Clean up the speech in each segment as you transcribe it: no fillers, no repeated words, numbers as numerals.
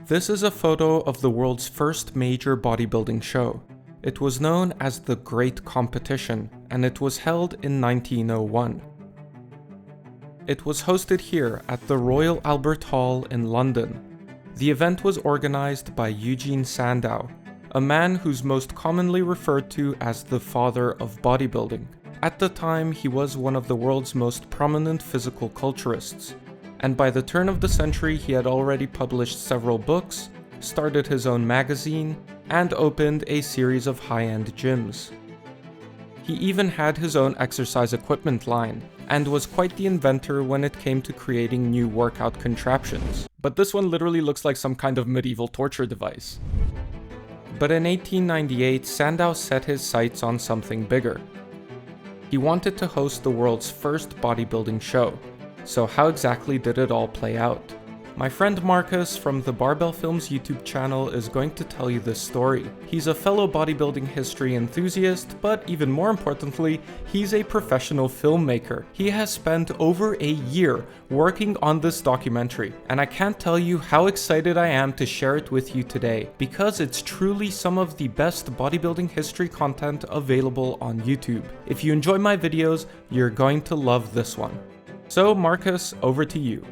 This is a photo of the world's first major bodybuilding show. It was known as the Great Competition, and it was held in 1901. It was hosted here at the Royal Albert Hall in London. The event was organized by Eugen Sandow, a man who's most commonly referred to as the father of bodybuilding. At the time, he was one of the world's most prominent physical culturists, and by the turn of the century he had already published several books, started his own magazine, and opened a series of high-end gyms. He even had his own exercise equipment line, and was quite the inventor when it came to creating new workout contraptions. But this one literally looks like some kind of medieval torture device. But in 1898, Sandow set his sights on something bigger. He wanted to host the world's first bodybuilding show. So how exactly did it all play out? My friend Marcus from the Barbell Films YouTube channel is going to tell you this story. He's a fellow bodybuilding history enthusiast, but even more importantly, he's a professional filmmaker. He has spent over a year working on this documentary, and I can't tell you how excited I am to share it with you today, because it's truly some of the best bodybuilding history content available on YouTube. If you enjoy my videos, you're going to love this one. So Marcus, over to you.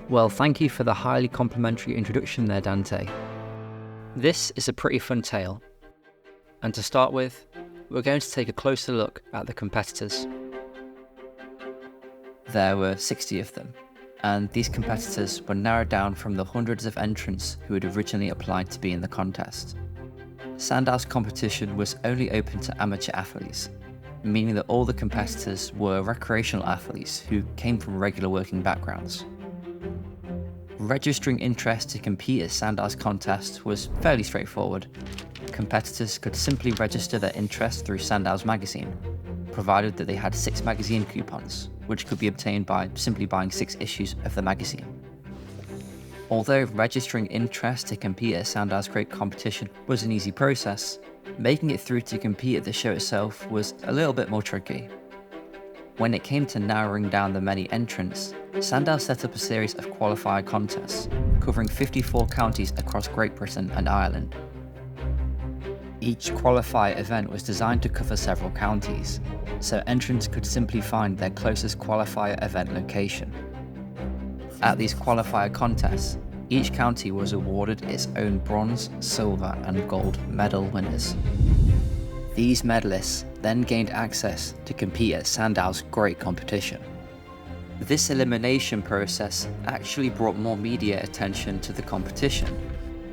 Well, thank you for the highly complimentary introduction there, Dante. This is a pretty fun tale. And to start with, we're going to take a closer look at the competitors. There were 60 of them, and these competitors were narrowed down from the hundreds of entrants who had originally applied to be in the contest. Sandow's competition was only open to amateur athletes, meaning that all the competitors were recreational athletes who came from regular working backgrounds. Registering interest to compete at Sandow's contest was fairly straightforward. Competitors could simply register their interest through Sandow's magazine, provided that they had 6 magazine coupons, which could be obtained by simply buying 6 issues of the magazine. Although registering interest to compete at Sandow's Great Competition was an easy process, making it through to compete at the show itself was a little bit more tricky. When it came to narrowing down the many entrants, Sandow set up a series of qualifier contests, covering 54 counties across Great Britain and Ireland. Each qualifier event was designed to cover several counties, so entrants could simply find their closest qualifier event location. At these qualifier contests, each county was awarded its own bronze, silver, and gold medal winners. These medalists then gained access to compete at Sandow's Great Competition. This elimination process actually brought more media attention to the competition,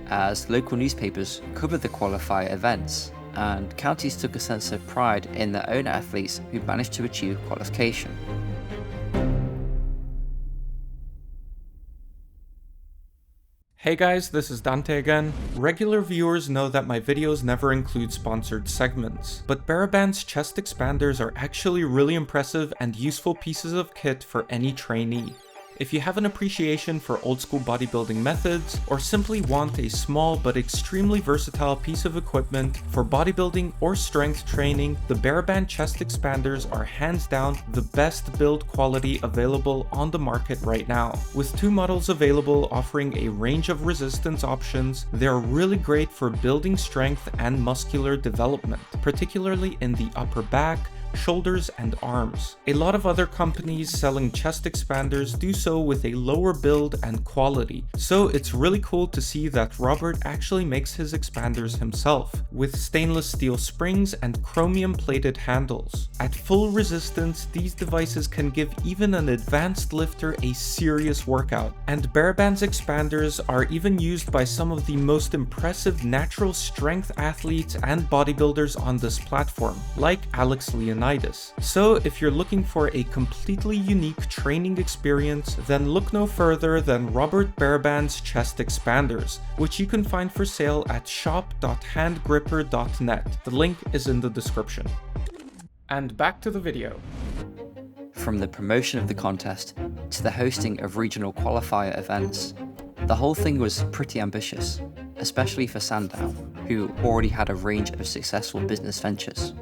as local newspapers covered the qualifier events, and counties took a sense of pride in their own athletes who managed to achieve qualification. Hey guys, this is Dante again. Regular viewers know that my videos never include sponsored segments, but Baraband's chest expanders are actually really impressive and useful pieces of kit for any trainee. If you have an appreciation for old school bodybuilding methods, or simply want a small but extremely versatile piece of equipment for bodybuilding or strength training, the Baraband chest expanders are hands down the best build quality available on the market right now. With 2 models available offering a range of resistance options, they're really great for building strength and muscular development, particularly in the upper back, shoulders, and arms. A lot of other companies selling chest expanders do so with a lower build and quality, so it's really cool to see that Robert actually makes his expanders himself, with stainless steel springs and chromium plated handles. At full resistance, these devices can give even an advanced lifter a serious workout, and Baraband's expanders are even used by some of the most impressive natural strength athletes and bodybuilders on this platform, like Alex Leonidas. So if you're looking for a completely unique training experience, then look no further than Robert Baraband's chest expanders, which you can find for sale at shop.handgripper.net. The link is in the description. And back to the video. From the promotion of the contest to the hosting of regional qualifier events, the whole thing was pretty ambitious, especially for Sandow, who already had a range of successful business ventures.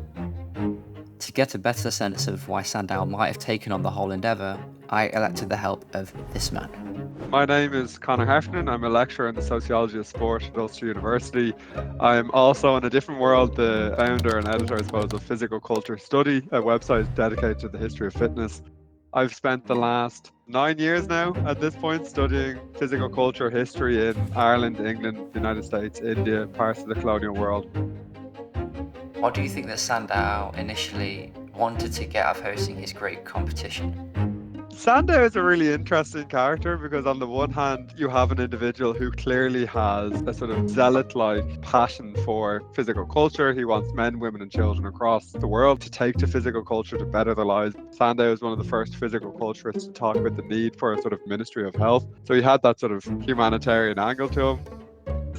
To get a better sense of why Sandow might have taken on the whole endeavour, I elected the help of this man. My name is Conor Heffernan. I'm a lecturer in the sociology of sport at Ulster University. I'm also, in a different world, the founder and editor, I suppose, of Physical Culture Study, a website dedicated to the history of fitness. I've spent the last 9 years now at this point studying physical culture history in Ireland, England, the United States, India, parts of the colonial world. What do you think that Sandow initially wanted to get out of hosting his great competition? Sandow is a really interesting character because, on the one hand, you have an individual who clearly has a sort of zealot-like passion for physical culture. He wants men, women, and children across the world to take to physical culture to better their lives. Sandow is one of the first physical culturists to talk about the need for a sort of ministry of health. So he had that sort of humanitarian angle to him.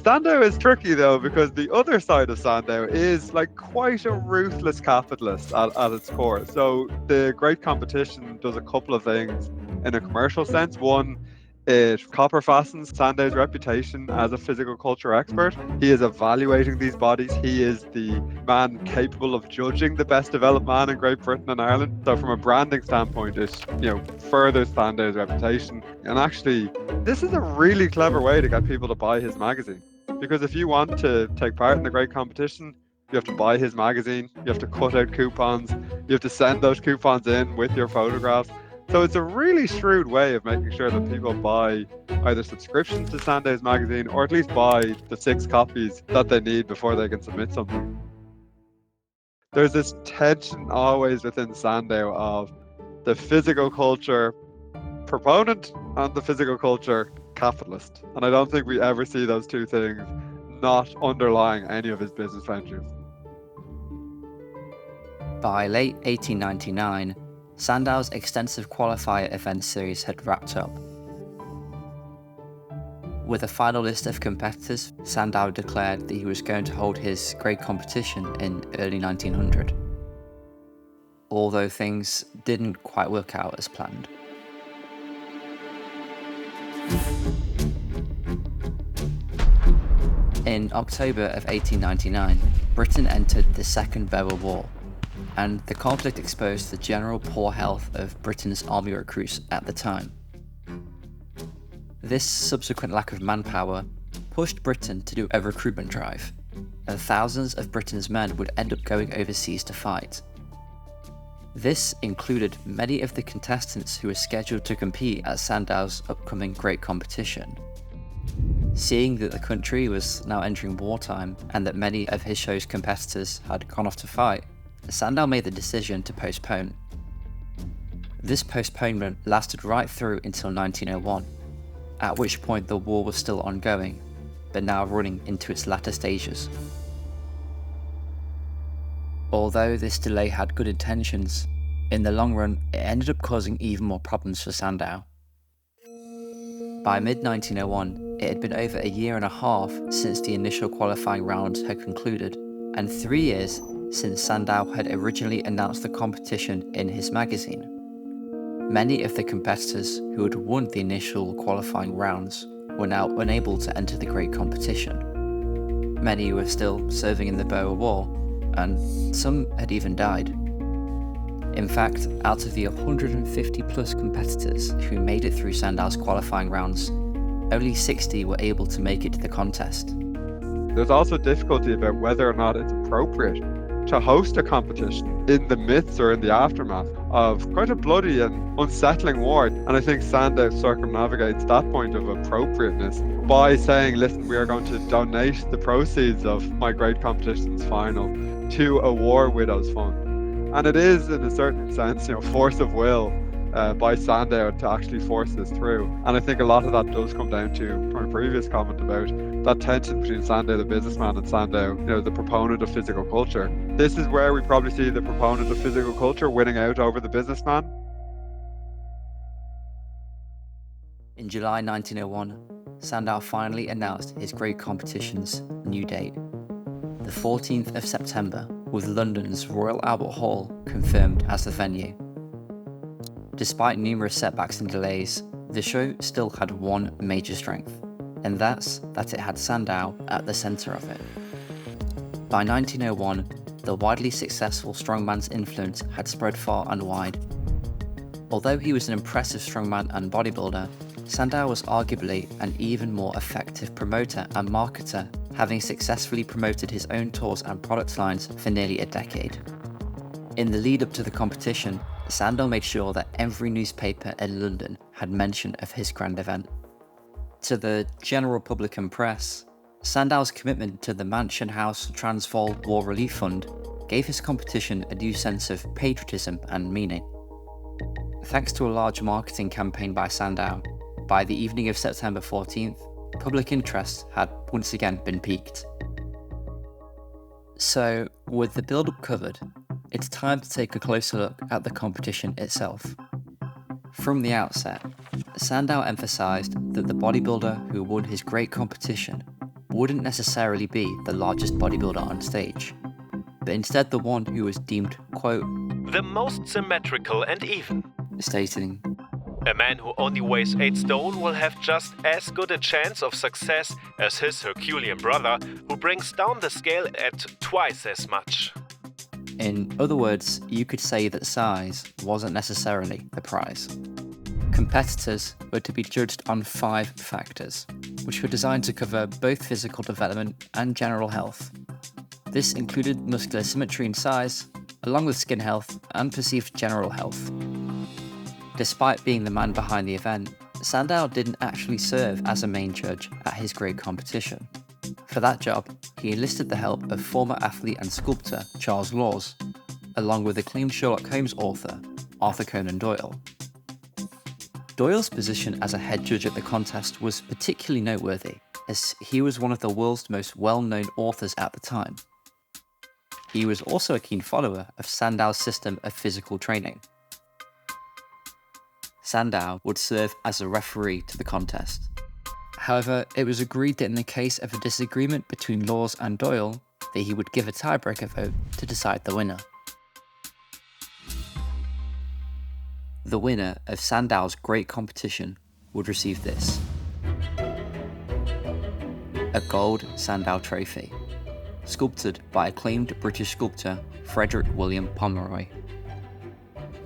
Sandow is tricky though, because the other side of Sandow is like quite a ruthless capitalist at its core. So the great competition does a couple of things in a commercial sense. One, it copper fastens Sandow's reputation as a physical culture expert. He is evaluating these bodies. He is the man capable of judging the best developed man in Great Britain and Ireland. So from a branding standpoint, it furthers Sandow's reputation. And actually, this is a really clever way to get people to buy his magazine. Because if you want to take part in the great competition, you have to buy his magazine, you have to cut out coupons, you have to send those coupons in with your photographs. So it's a really shrewd way of making sure that people buy either subscriptions to Sandow's magazine or at least buy the 6 copies that they need before they can submit something. There's this tension always within Sandow of the physical culture proponent and the physical culture capitalist. And I don't think we ever see those two things not underlying any of his business ventures. By late 1899, Sandow's extensive qualifier event series had wrapped up. With a final list of competitors, Sandow declared that he was going to hold his great competition in early 1900. Although things didn't quite work out as planned. In October of 1899, Britain entered the Second Boer War, and the conflict exposed the general poor health of Britain's army recruits at the time. This subsequent lack of manpower pushed Britain to do a recruitment drive, and thousands of Britain's men would end up going overseas to fight. This included many of the contestants who were scheduled to compete at Sandow's upcoming great competition. Seeing that the country was now entering wartime and that many of his show's competitors had gone off to fight, Sandow made the decision to postpone. This postponement lasted right through until 1901, at which point the war was still ongoing, but now running into its latter stages. Although this delay had good intentions, in the long run it ended up causing even more problems for Sandow. By mid-1901, it had been over a year and a half since the initial qualifying rounds had concluded, and 3 years since Sandow had originally announced the competition in his magazine. Many of the competitors who had won the initial qualifying rounds were now unable to enter the great competition. Many were still serving in the Boer War, and some had even died. In fact, out of the 150 plus competitors who made it through Sandow's qualifying rounds, only 60 were able to make it to the contest. There's also difficulty about whether or not it's appropriate to host a competition in the midst or in the aftermath of quite a bloody and unsettling war. And I think Sandow circumnavigates that point of appropriateness by saying, listen, we are going to donate the proceeds of my great competition's final to a war widows fund. And it is, in a certain sense, force of will by Sandow to actually force this through. And I think a lot of that does come down to my previous comment about that tension between Sandow the businessman and Sandow, the proponent of physical culture. This is where we probably see the proponent of physical culture winning out over the businessman. In July 1901, Sandow finally announced his great competition's new date, the 14th of September, with London's Royal Albert Hall confirmed as the venue. Despite numerous setbacks and delays, the show still had one major strength, and that's that it had Sandow at the centre of it. By 1901, the widely successful strongman's influence had spread far and wide. Although he was an impressive strongman and bodybuilder, Sandow was arguably an even more effective promoter and marketer, having successfully promoted his own tours and product lines for nearly a decade. In the lead up to the competition, Sandow made sure that every newspaper in London had mention of his grand event. To the general public and press, Sandow's commitment to the Mansion House Transvaal War Relief Fund gave his competition a new sense of patriotism and meaning. Thanks to a large marketing campaign by Sandow, by the evening of September 14th, public interest had once again been piqued. So, with the build-up covered, it's time to take a closer look at the competition itself. From the outset, Sandow emphasised that the bodybuilder who won his great competition wouldn't necessarily be the largest bodybuilder on stage, but instead the one who was deemed, quote, the most symmetrical and even, stating, a man who only weighs 8 stone will have just as good a chance of success as his Herculean brother, who brings down the scale at twice as much. In other words, you could say that size wasn't necessarily the prize. Competitors were to be judged on 5 factors, which were designed to cover both physical development and general health. This included muscular symmetry and size, along with skin health and perceived general health. Despite being the man behind the event, Sandow didn't actually serve as a main judge at his great competition. For that job, he enlisted the help of former athlete and sculptor Charles Laws, along with acclaimed Sherlock Holmes author Arthur Conan Doyle. Doyle's position as a head judge at the contest was particularly noteworthy, as he was one of the world's most well-known authors at the time. He was also a keen follower of Sandow's system of physical training. Sandow would serve as a referee to the contest. However, it was agreed that in the case of a disagreement between Laws and Doyle, that he would give a tiebreaker vote to decide the winner. The winner of Sandow's great competition would receive this: a gold Sandow Trophy, sculpted by acclaimed British sculptor Frederick William Pomeroy.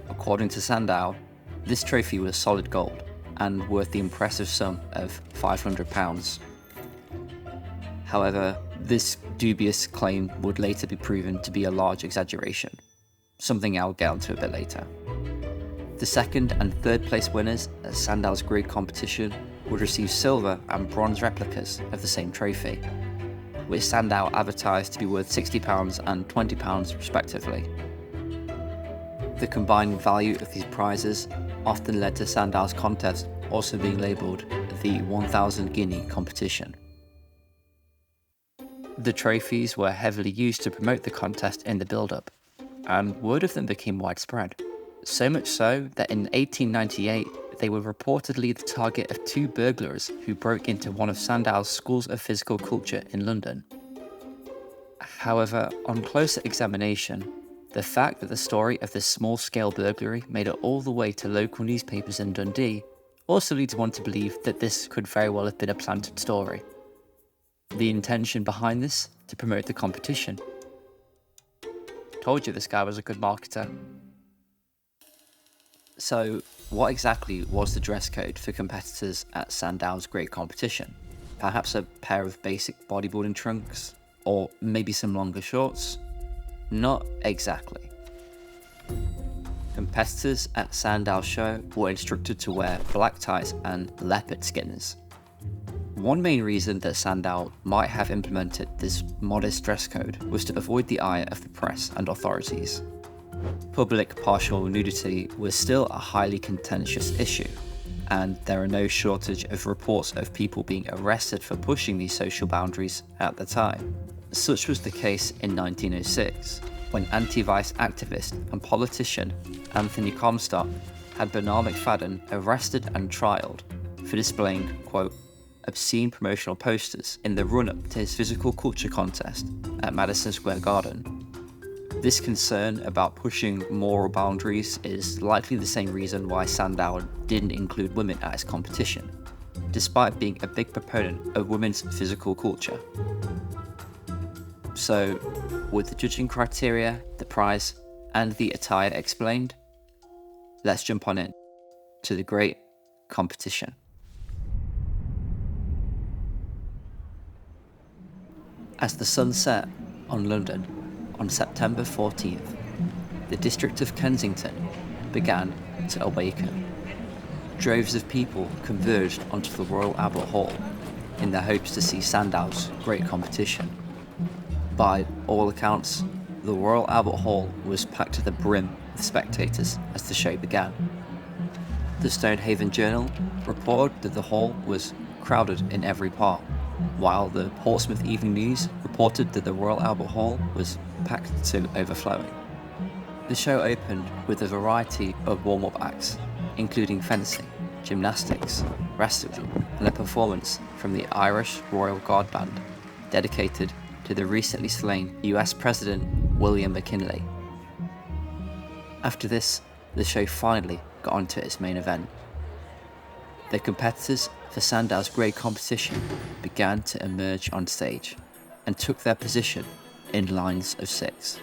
According to Sandow, this trophy was solid gold and worth the impressive sum of £500. However, this dubious claim would later be proven to be a large exaggeration, something I'll get onto a bit later. The second and third place winners at Sandow's great competition would receive silver and bronze replicas of the same trophy, which Sandow advertised to be worth £60 and £20 respectively. The combined value of these prizes often led to Sandow's contest also being labelled the 1000 Guinea competition. The trophies were heavily used to promote the contest in the build-up, and word of them became widespread. So much so that in 1898 they were reportedly the target of 2 burglars who broke into one of Sandow's schools of physical culture in London. However, on closer examination, the fact that the story of this small-scale burglary made it all the way to local newspapers in Dundee also leads one to believe that this could very well have been a planted story. The intention behind this to promote the competition. Told you this guy was a good marketer. So, what exactly was the dress code for competitors at Sandow's great competition? Perhaps a pair of basic bodybuilding trunks? Or maybe some longer shorts? Not exactly. Competitors at Sandow's show were instructed to wear black ties and leopard skins. One main reason that Sandow might have implemented this modest dress code was to avoid the ire of the press and authorities. Public partial nudity was still a highly contentious issue, and there are no shortage of reports of people being arrested for pushing these social boundaries at the time. Such was the case in 1906, when anti-vice activist and politician Anthony Comstock had Bernard McFadden arrested and trialled for displaying, quote, obscene promotional posters in the run-up to his physical culture contest at Madison Square Garden. This concern about pushing moral boundaries is likely the same reason why Sandow didn't include women at his competition, despite being a big proponent of women's physical culture. So, with the judging criteria, the prize, and the attire explained, let's jump on in to the great competition. As the sun set on London on September 14th, the district of Kensington began to awaken. Droves of people converged onto the Royal Albert Hall in their hopes to see Sandow's great competition. By all accounts, the Royal Albert Hall was packed to the brim with spectators as the show began. The Stonehaven Journal reported that the hall was crowded in every part, while the Portsmouth Evening News reported that the Royal Albert Hall was packed to overflowing. The show opened with a variety of warm-up acts, including fencing, gymnastics, wrestling, and a performance from the Irish Royal Guard Band, dedicated to the recently slain US President William McKinley. After this, the show finally got onto its main event. The competitors for Sandow's great competition began to emerge on stage and took their position in lines of 6.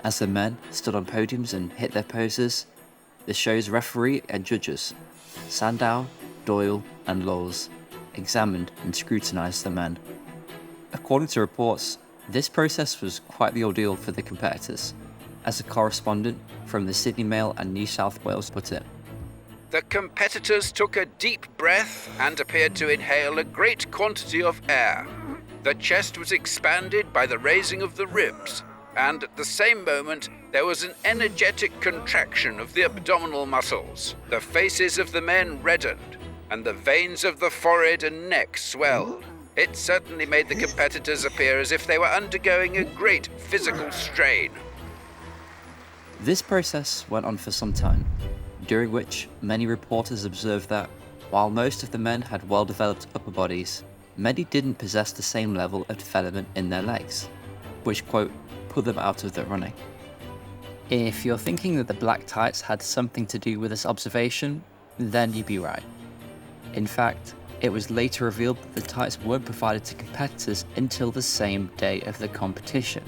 As the men stood on podiums and hit their poses, the show's referee and judges, Sandow, Doyle, and Laws, examined and scrutinised the men. According to reports, this process was quite the ordeal for the competitors, as a correspondent from the Sydney Mail and New South Wales put it. The competitors took a deep breath and appeared to inhale a great quantity of air. The chest was expanded by the raising of the ribs, and at the same moment there was an energetic contraction of the abdominal muscles. The faces of the men reddened, and the veins of the forehead and neck swelled. It certainly made the competitors appear as if they were undergoing a great physical strain. This process went on for some time, during which many reporters observed that, while most of the men had well-developed upper bodies, many didn't possess the same level of development in their legs, which, quote, put them out of the running. If you're thinking that the black tights had something to do with this observation, then you'd be right. In fact, it was later revealed that the tights weren't provided to competitors until the same day of the competition,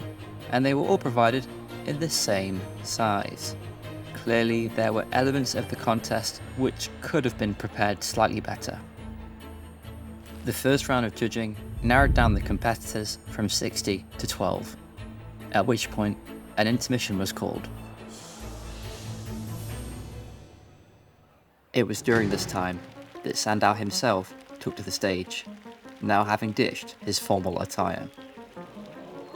and they were all provided in the same size. Clearly, there were elements of the contest which could have been prepared slightly better. The first round of judging narrowed down the competitors from 60 to 12, at which point an intermission was called. It was during this time that Sandow himself took to the stage, now having ditched his formal attire.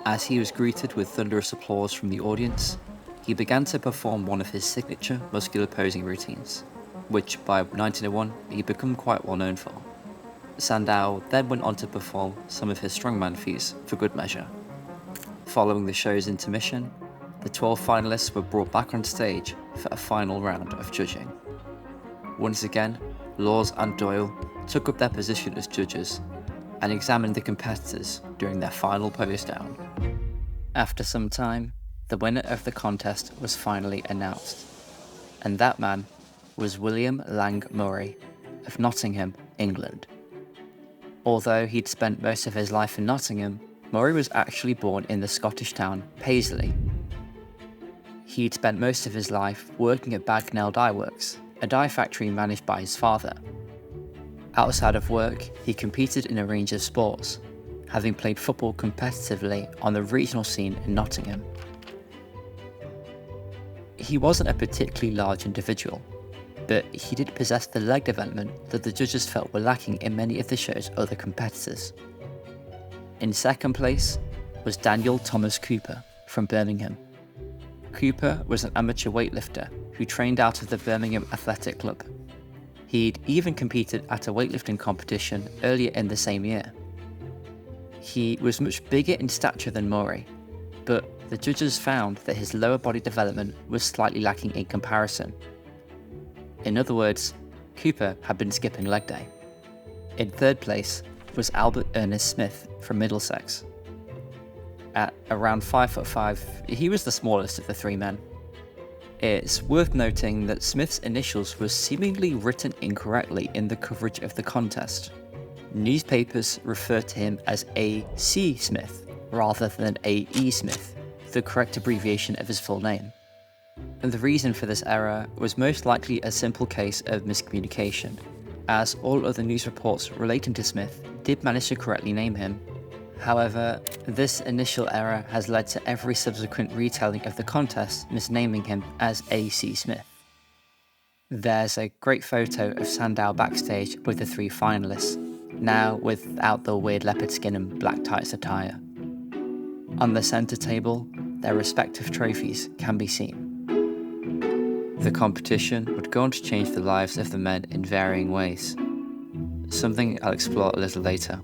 As he was greeted with thunderous applause from the audience, he began to perform one of his signature muscular posing routines, which by 1901 he'd become quite well known for. Sandow then went on to perform some of his strongman feats for good measure. Following the show's intermission, the 12 finalists were brought back on stage for a final round of judging. Once again, Laws and Doyle took up their position as judges and examined the competitors during their final pose down. After some time, the winner of the contest was finally announced, and that man was William Lang Murray of Nottingham, England. Although he'd spent most of his life in Nottingham, Murray was actually born in the Scottish town Paisley. He'd spent most of his life working at Bagnell Dye Works, a dye factory managed by his father. Outside of work, he competed in a range of sports, having played football competitively on the regional scene in Nottingham. He wasn't a particularly large individual, but he did possess the leg development that the judges felt were lacking in many of the show's other competitors. In second place was Daniel Thomas Cooper from Birmingham. Cooper was an amateur weightlifter who trained out of the Birmingham Athletic Club. He'd even competed at a weightlifting competition earlier in the same year. He was much bigger in stature than Murray, but the judges found that his lower body development was slightly lacking in comparison. In other words, Cooper had been skipping leg day. In third place was Albert Ernest Smythe from Middlesex. At around 5'5", he was the smallest of the three men. It's worth noting that Smith's initials were seemingly written incorrectly in the coverage of the contest. Newspapers referred to him as A.C. Smith rather than A.E. Smith, the correct abbreviation of his full name. And the reason for this error was most likely a simple case of miscommunication, as all other news reports relating to Smith did manage to correctly name him. However, this initial error has led to every subsequent retelling of the contest misnaming him as A.C. Smythe. There's a great photo of Sandow backstage with the 3 finalists, now without the weird leopard skin and black tights attire. On the centre table, their respective trophies can be seen. The competition would go on to change the lives of the men in varying ways, something I'll explore a little later.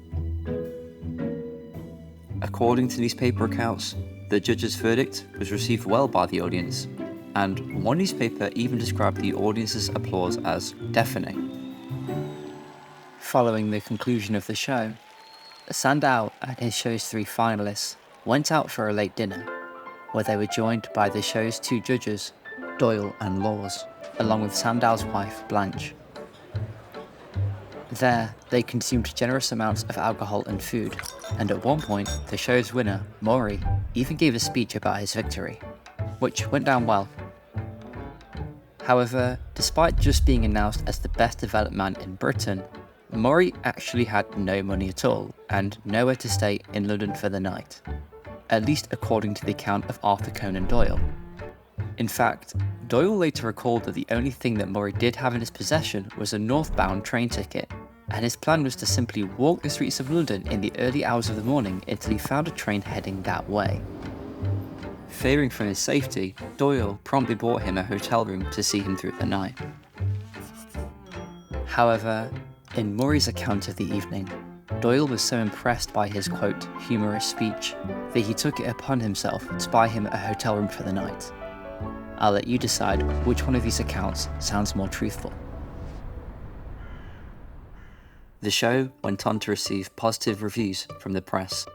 According to newspaper accounts, the judges' verdict was received well by the audience, and one newspaper even described the audience's applause as deafening. Following the conclusion of the show, Sandow and his show's 3 finalists went out for a late dinner, where they were joined by the show's 2 judges, Doyle and Laws, along with Sandow's wife, Blanche. There, they consumed generous amounts of alcohol and food, and at one point, the show's winner, Maury, even gave a speech about his victory, which went down well. However, despite just being announced as the best developed man in Britain, Maury actually had no money at all, and nowhere to stay in London for the night, at least according to the account of Arthur Conan Doyle. In fact, Doyle later recalled that the only thing that Maury did have in his possession was a northbound train ticket, and his plan was to simply walk the streets of London in the early hours of the morning until he found a train heading that way. Fearing for his safety, Doyle promptly bought him a hotel room to see him through the night. However, in Maury's account of the evening, Doyle was so impressed by his, quote, humorous speech that he took it upon himself to buy him a hotel room for the night. I'll let you decide which one of these accounts sounds more truthful. The show went on to receive positive reviews from the press.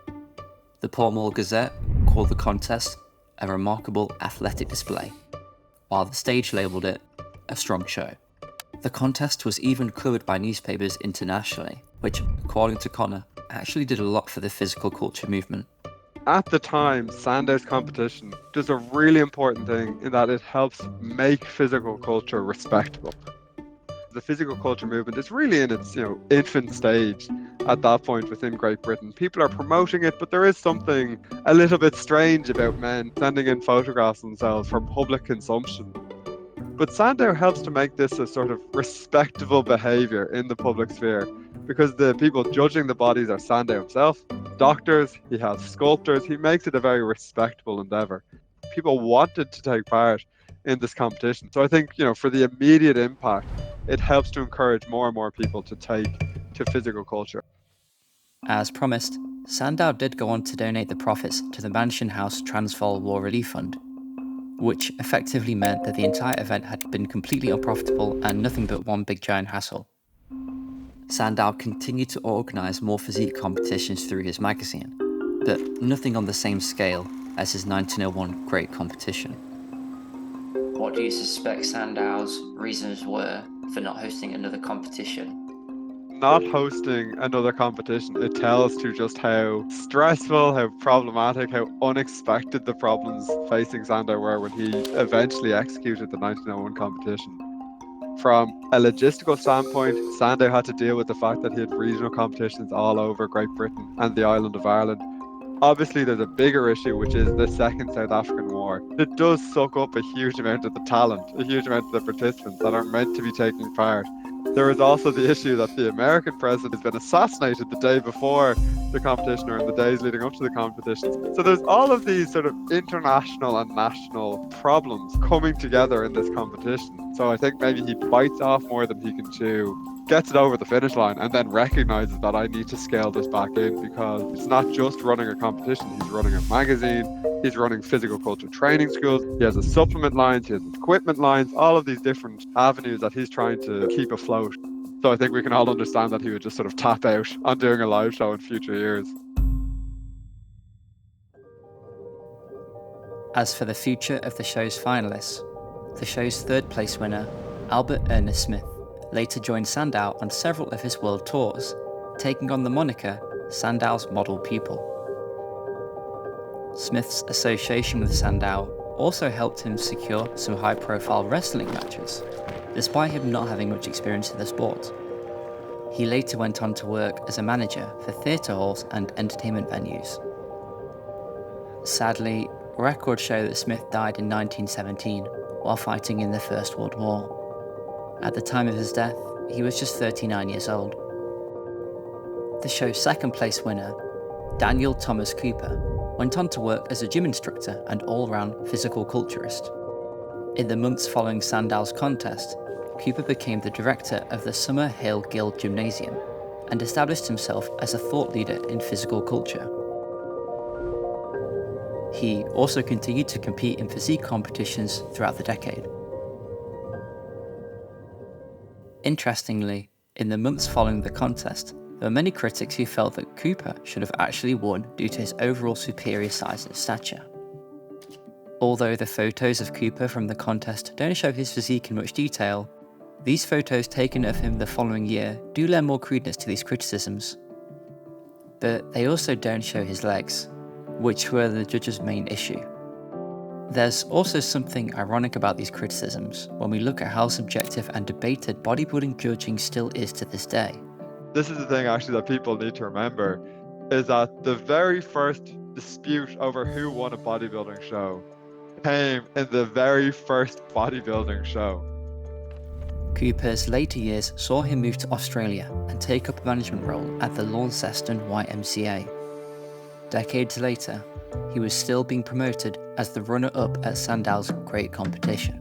The Pall Mall Gazette called the contest a remarkable athletic display, while the stage labelled it a strong show. The contest was even covered by newspapers internationally, which, according to Connor, actually did a lot for the physical culture movement. At the time, Sandow's competition does a really important thing in that it helps make physical culture respectable. The physical culture movement is really in its infant stage at that point within Great Britain. People are promoting it, but there is something a little bit strange about men sending in photographs of themselves for public consumption. But Sandow helps to make this a sort of respectable behaviour in the public sphere, because the people judging the bodies are Sandow himself, doctors, he has sculptors, he makes it a very respectable endeavour. People wanted to take part in this competition. So I think, for the immediate impact, it helps to encourage more and more people to take to physical culture. As promised, Sandow did go on to donate the profits to the Mansion House Transvaal War Relief Fund, which effectively meant that the entire event had been completely unprofitable and nothing but one big giant hassle. Sandow continued to organise more physique competitions through his magazine, but nothing on the same scale as his 1901 Great Competition. What do you suspect Sandow's reasons were for not hosting another competition? Not hosting another competition, it tells to just how stressful, how problematic, how unexpected the problems facing Sandow were when he eventually executed the 1901 competition. From a logistical standpoint, Sandow had to deal with the fact that he had regional competitions all over Great Britain and the island of Ireland. Obviously, there's a bigger issue, which is the Second South African War. It does suck up a huge amount of the talent, a huge amount of the participants that are meant to be taking part. There is also the issue that the American president has been assassinated the day before the competition or in the days leading up to the competition. So there's all of these sort of international and national problems coming together in this competition. So I think maybe he bites off more than he can chew, gets it over the finish line, and then recognises that I need to scale this back in, because it's not just running a competition, he's running a magazine, he's running physical culture training schools, he has a supplement line, he has equipment lines, all of these different avenues that he's trying to keep afloat. So I think we can all understand that he would just sort of tap out on doing a live show in future years. As for the future of the show's finalists, the show's third place winner, Albert Ernest Smythe, later joined Sandow on several of his world tours, taking on the moniker Sandow's model pupil. Smythe's association with Sandow also helped him secure some high-profile wrestling matches, despite him not having much experience in the sport. He later went on to work as a manager for theatre halls and entertainment venues. Sadly, records show that Smythe died in 1917 while fighting in the First World War. At the time of his death, he was just 39 years old. The show's second place winner, Daniel Thomas Cooper, went on to work as a gym instructor and all-round physical culturist. In the months following Sandow's contest, Cooper became the director of the Summer Hill Guild Gymnasium and established himself as a thought leader in physical culture. He also continued to compete in physique competitions throughout the decade. Interestingly, in the months following the contest, there were many critics who felt that Cooper should have actually won due to his overall superior size and stature. Although the photos of Cooper from the contest don't show his physique in much detail, these photos taken of him the following year do lend more credence to these criticisms. But they also don't show his legs, which were the judges' main issue. There's also something ironic about these criticisms when we look at how subjective and debated bodybuilding judging still is to this day. This is the thing actually that people need to remember, is that the very first dispute over who won a bodybuilding show came in the very first bodybuilding show. Cooper's later years saw him move to Australia and take up a management role at the Launceston YMCA. Decades later, he was still being promoted as the runner-up at Sandow's Great Competition.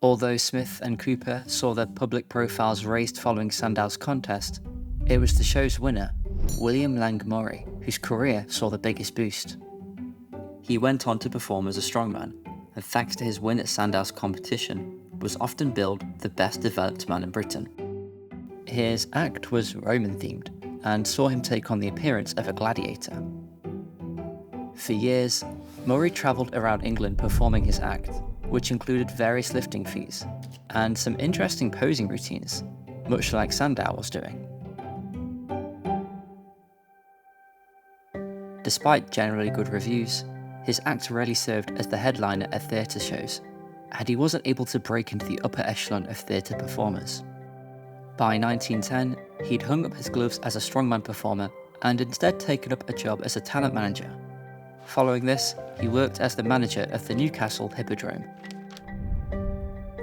Although Smythe and Cooper saw their public profiles raised following Sandow's contest, it was the show's winner, William Lang Murray, whose career saw the biggest boost. He went on to perform as a strongman, and thanks to his win at Sandow's competition, was often billed the best developed man in Britain. His act was Roman-themed, and saw him take on the appearance of a gladiator. For years, Murray travelled around England performing his act, which included various lifting feats, and some interesting posing routines, much like Sandow was doing. Despite generally good reviews, his act rarely served as the headliner at theatre shows, and he wasn't able to break into the upper echelon of theatre performers. By 1910, he'd hung up his gloves as a strongman performer and instead taken up a job as a talent manager. Following this, he worked as the manager of the Newcastle Hippodrome.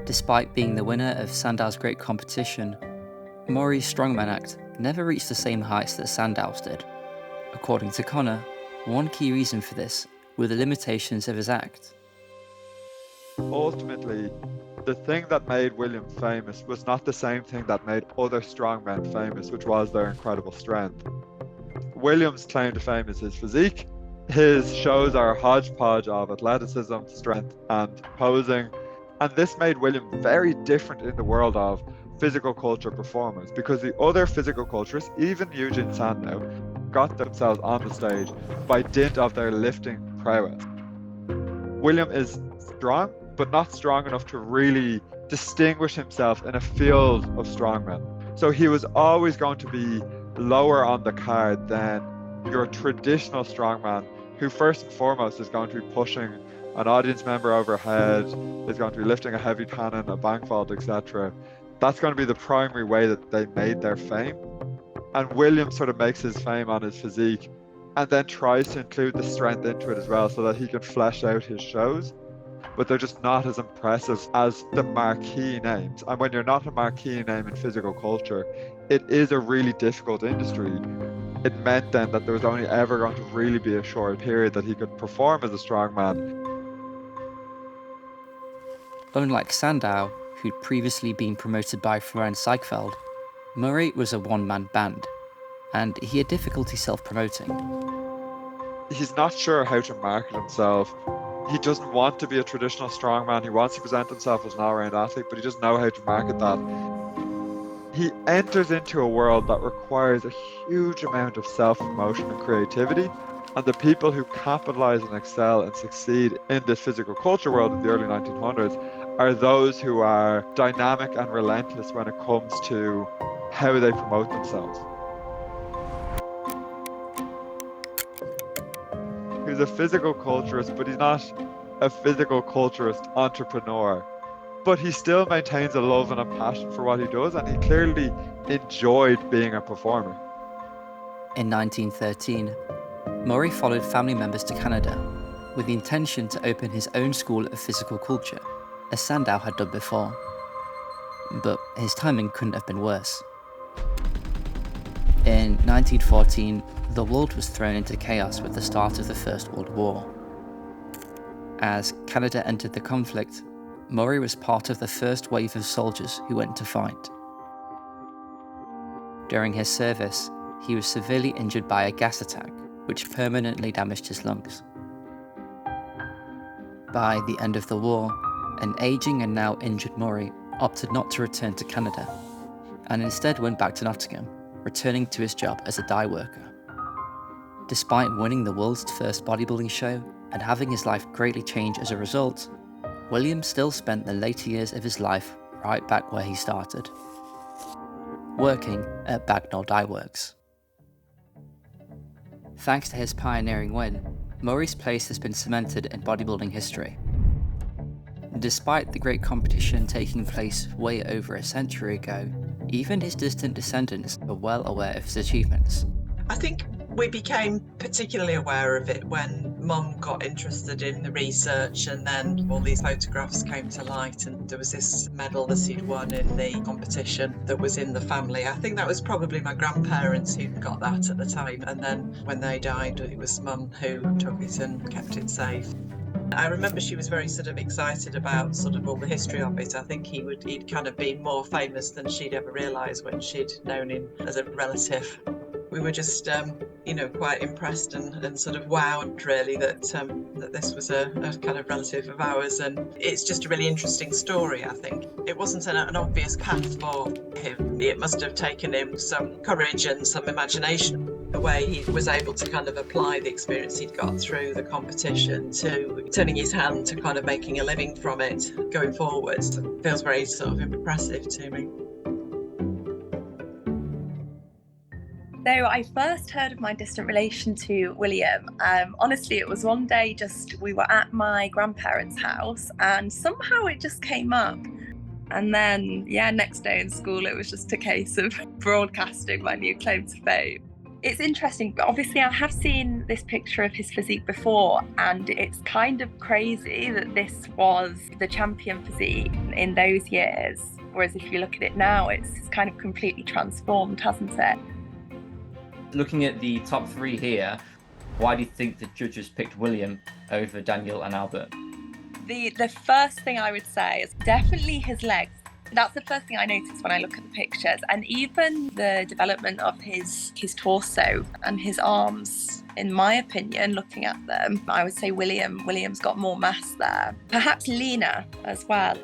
Despite being the winner of Sandow's Great Competition, Murray's strongman act never reached the same heights that Sandow's did. According to Connor, one key reason for this were the limitations of his act. Ultimately, the thing that made William famous was not the same thing that made other strongmen famous, which was their incredible strength. William's claim to fame is his physique. His shows are a hodgepodge of athleticism, strength, and posing, and this made William very different in the world of physical culture performers, because the other physical culturists, even Eugen Sandow, got themselves on the stage by dint of their lifting prowess. William is strong, but not strong enough to really distinguish himself in a field of strongmen. So he was always going to be lower on the card than your traditional strongman, who first and foremost is going to be pushing an audience member overhead, is going to be lifting a heavy cannon, a bank vault, etc. That's going to be the primary way that they made their fame. And William sort of makes his fame on his physique and then tries to include the strength into it as well so that he can flesh out his shows. But they're just not as impressive as the marquee names. And when you're not a marquee name in physical culture, it is a really difficult industry. It meant then that there was only ever going to really be a short period that he could perform as a strongman. Unlike Sandow, who'd previously been promoted by Florian Seigfeld, Murray was a one-man band, and he had difficulty self-promoting. He's not sure how to market himself. He doesn't want to be a traditional strongman. He wants to present himself as an all-round athlete, but he doesn't know how to market that. He enters into a world that requires a huge amount of self-promotion and creativity, and the people who capitalize and excel and succeed in this physical culture world in the early 1900s are those who are dynamic and relentless when it comes to how they promote themselves. He's a physical culturist, but he's not a physical culturist entrepreneur. but he still maintains a love and a passion for what he does, and he clearly enjoyed being a performer. In 1913, Murray followed family members to Canada with the intention to open his own school of physical culture, as Sandow had done before. But his timing couldn't have been worse. In 1914, the world was thrown into chaos with the start of the First World War. As Canada entered the conflict, Murray was part of the first wave of soldiers who went to fight. During his service, he was severely injured by a gas attack, which permanently damaged his lungs. By the end of the war, an aging and now injured Murray opted not to return to Canada, and instead went back to Nottingham, returning to his job as a dye worker. Despite winning the world's first bodybuilding show and having his life greatly change as a result, William still spent the later years of his life right back where he started, working at Bagnall Dye Works. Thanks to his pioneering win, Murray's place has been cemented in bodybuilding history. Despite the great competition taking place way over a century ago, even his distant descendants are well aware of his achievements. I think we became particularly aware of it when Mum got interested in the research, and then all these photographs came to light, and there was this medal that he'd won in the competition that was in the family. I think that was probably my grandparents who got that at the time, and then when they died, it was Mum who took it and kept it safe. I remember she was very sort of excited about sort of all the history of it. I think he'd kind of been more famous than she'd ever realised when she'd known him as a relative. We were just, quite impressed and sort of wowed really that this was a kind of relative of ours, and it's just a really interesting story. I think it wasn't an obvious path for him. It must have taken him some courage and some imagination. The way he was able to kind of apply the experience he'd got through the competition to turning his hand to kind of making a living from it going forward feels very sort of impressive to me. So I first heard of my distant relation to William. Honestly, it was one day we were at my grandparents' house and somehow it just came up. And then, next day in school, it was just a case of broadcasting my new claim to fame. It's interesting, but obviously I have seen this picture of his physique before, and it's kind of crazy that this was the champion physique in those years. Whereas if you look at it now, it's kind of completely transformed, hasn't it? Looking at the top three here, why do you think the judges picked William over Daniel and Albert? The first thing I would say is definitely his legs. That's the first thing I noticed when I look at the pictures, and even the development of his torso and his arms. In my opinion, looking at them, I would say William's got more mass there. Perhaps leaner as well.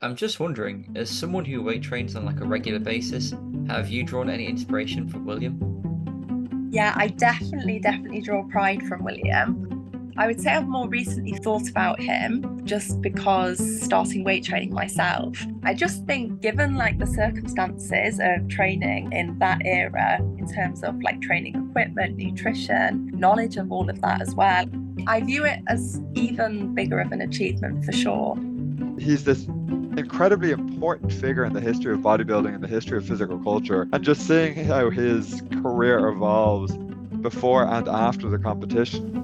I'm just wondering, as someone who weight trains on a regular basis, have you drawn any inspiration from William? Yeah, I definitely draw pride from William. I would say I've more recently thought about him just because starting weight training myself. I just think given the circumstances of training in that era in terms of training equipment, nutrition, knowledge of all of that as well, I view it as even bigger of an achievement for sure. He's this incredibly important figure in the history of bodybuilding and the history of physical culture, and just seeing how his career evolves before and after the competition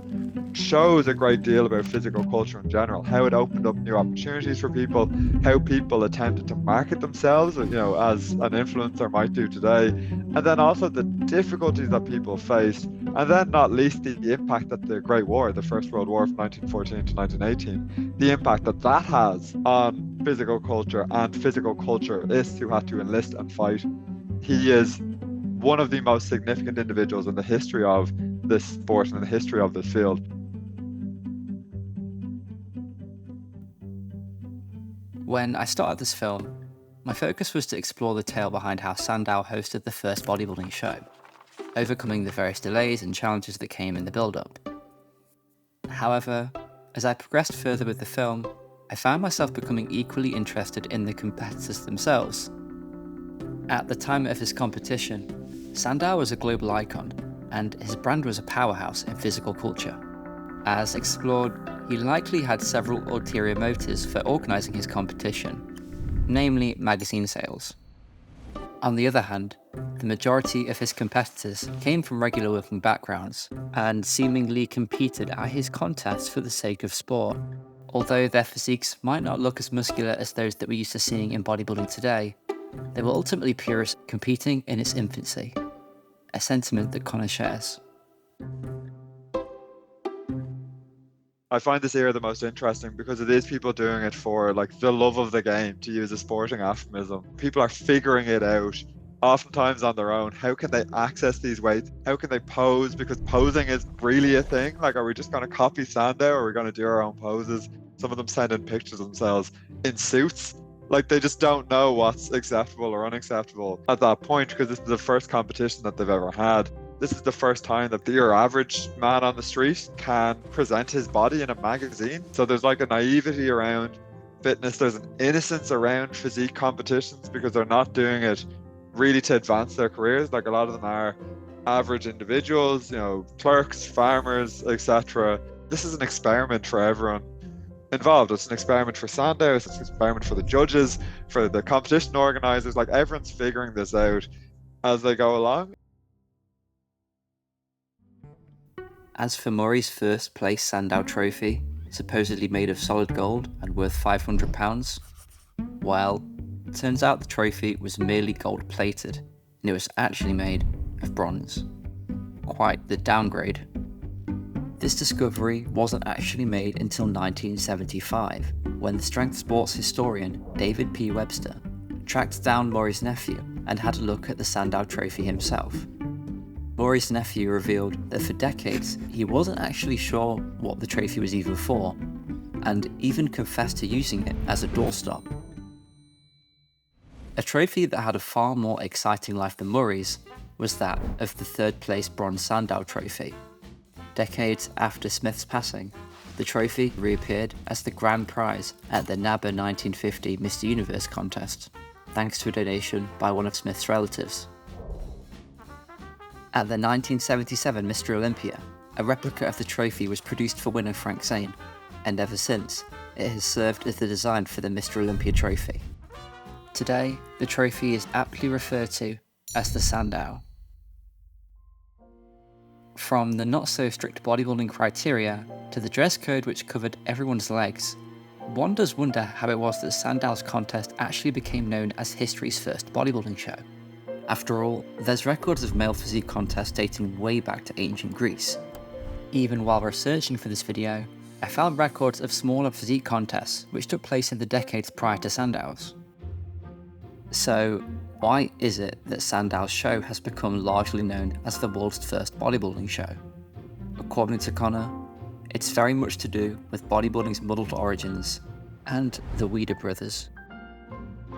shows a great deal about physical culture in general, how it opened up new opportunities for people, how people attempted to market themselves, as an influencer might do today, and then also the difficulties that people faced, and then not least the impact that the Great War, the First World War from 1914 to 1918, the impact that has on physical culture and physical culturists who had to enlist and fight. He is one of the most significant individuals in the history of this sport and in the history of this field. When I started this film, my focus was to explore the tale behind how Sandow hosted the first bodybuilding show, overcoming the various delays and challenges that came in the build-up. However, as I progressed further with the film, I found myself becoming equally interested in the competitors themselves. At the time of his competition, Sandow was a global icon, and his brand was a powerhouse in physical culture. As explored, he likely had several ulterior motives for organising his competition, namely magazine sales. On the other hand, the majority of his competitors came from regular working backgrounds and seemingly competed at his contests for the sake of sport. Although their physiques might not look as muscular as those that we're used to seeing in bodybuilding today, they were ultimately purists competing in its infancy, a sentiment that Connor shares. I find this era the most interesting because it is people doing it for like the love of the game, to use a sporting euphemism. People are figuring it out, oftentimes on their own. How can they access these weights? How can they pose? Because posing is really a thing. Like, are we just going to copy Sandow, or are we going to do our own poses? Some of them send in pictures of themselves in suits. Like, they just don't know what's acceptable or unacceptable at that point, because this is the first competition that they've ever had. This is the first time that your average man on the street can present his body in a magazine. So there's like a naivety around fitness. There's an innocence around physique competitions because they're not doing it really to advance their careers. Like, a lot of them are average individuals, clerks, farmers, etc. This is an experiment for everyone involved. It's an experiment for Sandow, it's an experiment for the judges, for the competition organizers. Like, everyone's figuring this out as they go along. As for Murray's first place Sandow Trophy, supposedly made of solid gold and worth £500, well, it turns out the trophy was merely gold plated, and it was actually made of bronze. Quite the downgrade. This discovery wasn't actually made until 1975, when the strength sports historian David P. Webster tracked down Murray's nephew and had a look at the Sandow Trophy himself. Murray's nephew revealed that for decades he wasn't actually sure what the trophy was even for, and even confessed to using it as a doorstop. A trophy that had a far more exciting life than Murray's was that of the third place bronze Sandow Trophy. Decades after Smythe's passing, the trophy reappeared as the grand prize at the NABBA 1950 Mr. Universe contest, thanks to a donation by one of Smythe's relatives. At the 1977 Mr. Olympia, a replica of the trophy was produced for winner Frank Zane, and ever since, it has served as the design for the Mr. Olympia trophy. Today, the trophy is aptly referred to as the Sandow. From the not-so-strict bodybuilding criteria to the dress code which covered everyone's legs, one does wonder how it was that Sandow's contest actually became known as history's first bodybuilding show. After all, there's records of male physique contests dating way back to ancient Greece. Even while researching for this video, I found records of smaller physique contests which took place in the decades prior to Sandow's. So, why is it that Sandow's show has become largely known as the world's first bodybuilding show? According to Connor, it's very much to do with bodybuilding's muddled origins and the Weider brothers.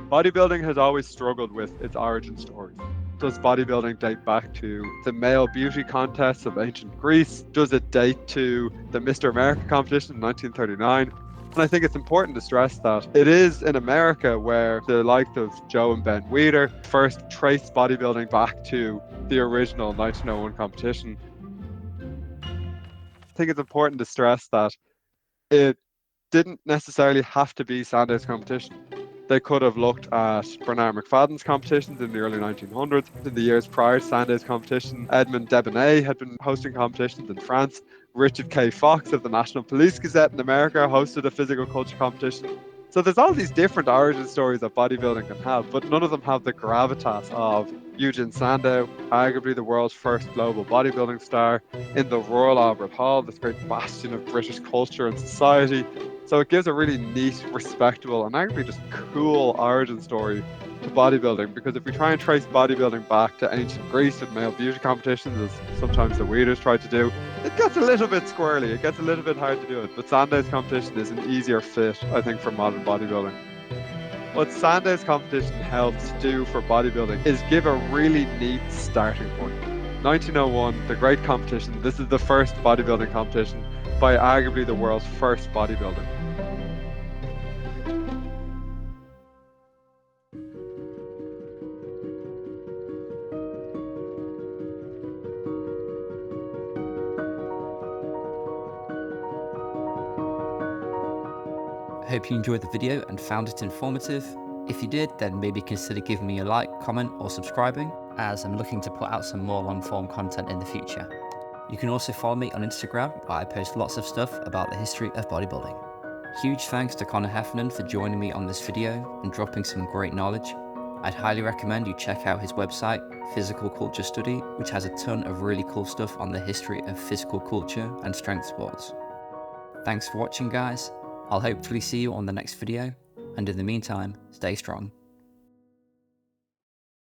Bodybuilding has always struggled with its origin story. Does bodybuilding date back to the male beauty contests of ancient Greece? Does it date to the Mr. America competition in 1939? And I think it's important to stress that it is in America where the likes of Joe and Ben Weider first traced bodybuilding back to the original 1901 competition. I think it's important to stress that it didn't necessarily have to be Sandow's competition. They could have looked at Bernard McFadden's competitions in the early 1900s. In the years prior to Sandow's competition, Edmond Debonet had been hosting competitions in France. Richard K. Fox of the National Police Gazette in America hosted a physical culture competition. So there's all these different origin stories that bodybuilding can have, but none of them have the gravitas of Eugen Sandow, arguably the world's first global bodybuilding star, in the Royal Albert Hall, this great bastion of British culture and society. So it gives a really neat, respectable, and arguably just cool origin story to bodybuilding, because if we try and trace bodybuilding back to ancient Greece with male beauty competitions, as sometimes the Weeders try to do, it gets a little bit squirrely, it gets a little bit hard to do it. But Sandow's competition is an easier fit, I think, for modern bodybuilding. What Sandow's competition helps do for bodybuilding is give a really neat starting point. 1901, the great competition, this is the first bodybuilding competition by arguably the world's first bodybuilder. hope you enjoyed the video and found it informative. If you did, then maybe consider giving me a like, comment, or subscribing, as I'm looking to put out some more long-form content in the future. You can also follow me on Instagram, where I post lots of stuff about the history of bodybuilding. Huge thanks to Connor Heffernan for joining me on this video and dropping some great knowledge. I'd highly recommend you check out his website, Physical Culture Study, which has a ton of really cool stuff on the history of physical culture and strength sports. Thanks for watching, guys. I'll hopefully see you on the next video, and in the meantime, stay strong.